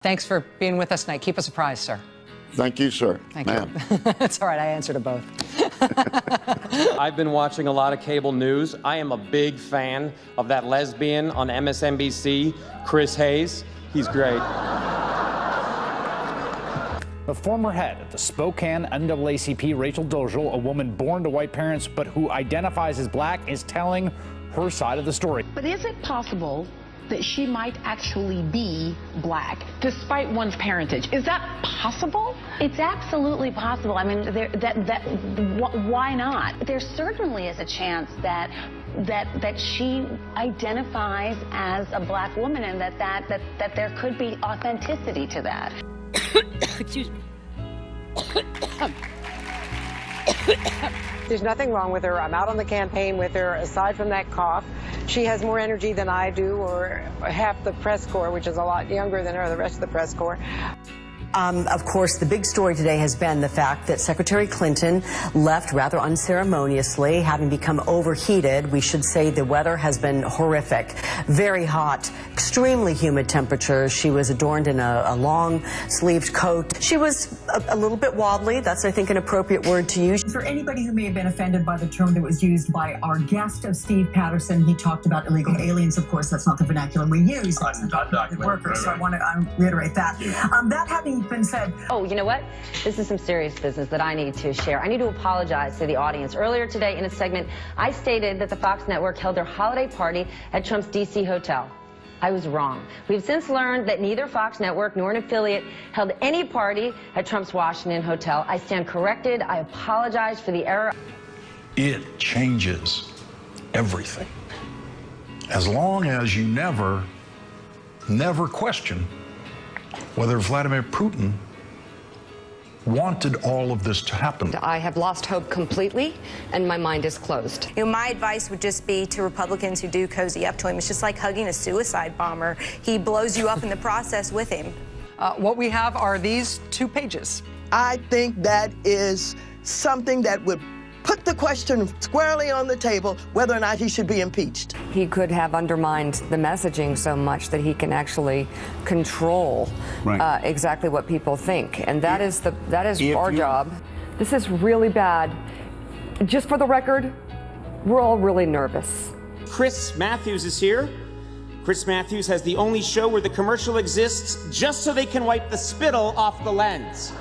Thanks for being with us tonight. Keep us apprised, sir. Thank you, sir. Thank you. It's all right. I answered to both. I've been watching a lot of cable news. I am a big fan of that lesbian on MSNBC, Chris Hayes. He's great. The former head of the Spokane NAACP, Rachel Doziel, a woman born to white parents but who identifies as black, is telling her side of the story. But is it possible that she might actually be black, despite one's parentage? Is that possible? It's absolutely possible. I mean, why not? There certainly is a chance that she identifies as a black woman, and that there could be authenticity to that. Excuse me. There's nothing wrong with her. I'm out on the campaign with her. Aside from that cough, she has more energy than I do, or half the press corps, which is a lot younger than her, the rest of the press corps. Of course, the big story today has been the fact that Secretary Clinton left rather unceremoniously, having become overheated. We should say the weather has been horrific, very hot, extremely humid temperatures. She was adorned in a long-sleeved coat. She was a little bit wobbly. That's, I think, an appropriate word to use. For anybody who may have been offended by the term that was used by our guest of Steve Patterson, he talked about illegal aliens. Of course, that's not the vernacular we use. It's undocumented workers, so I want to reiterate that. That having been said. Oh, you know what? This is some serious business that I need to share. I need to apologize to the audience. Earlier today in a segment, I stated that the Fox network held their holiday party at Trump's D.C. hotel. I was wrong. We've since learned that neither Fox network nor an affiliate held any party at Trump's Washington hotel. I stand corrected. I apologize for the error. It changes everything. As long as you never question whether Vladimir Putin wanted all of this to happen. I have lost hope completely, and my mind is closed. You know, my advice would just be to Republicans who do cozy up to him. It's just like hugging a suicide bomber. He blows you up in the process with him. What we have are these 2 pages. I think that is something that would put the question squarely on the table whether or not he should be impeached. He could have undermined the messaging so much that he can actually control exactly what people think, and that is our job. This is really bad. Just for the record, we're all really nervous. Chris Matthews is here. Chris Matthews has the only show where the commercial exists just so they can wipe the spittle off the lens.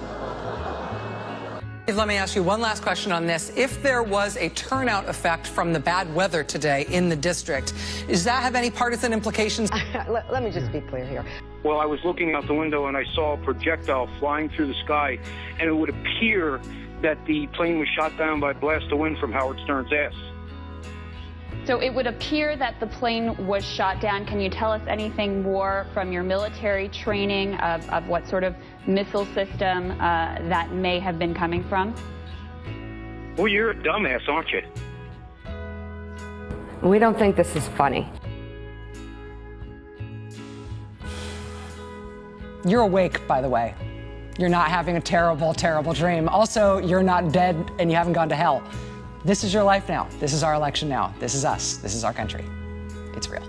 Let me ask you one last question on this. If there was a turnout effect from the bad weather today in the district, does that have any partisan implications? Let me just be clear here. Well, I was looking out the window and I saw a projectile flying through the sky, and it would appear that the plane was shot down by a blast of wind from Howard Stern's ass. So it would appear that the plane was shot down. Can you tell us anything more from your military training of what sort of missile system that may have been coming from? Well, you're a dumbass, aren't you? We don't think this is funny. You're awake, by the way. You're not having a terrible, terrible dream. Also, you're not dead and you haven't gone to hell. This is your life now. This is our election now. This is us. This is our country. It's real.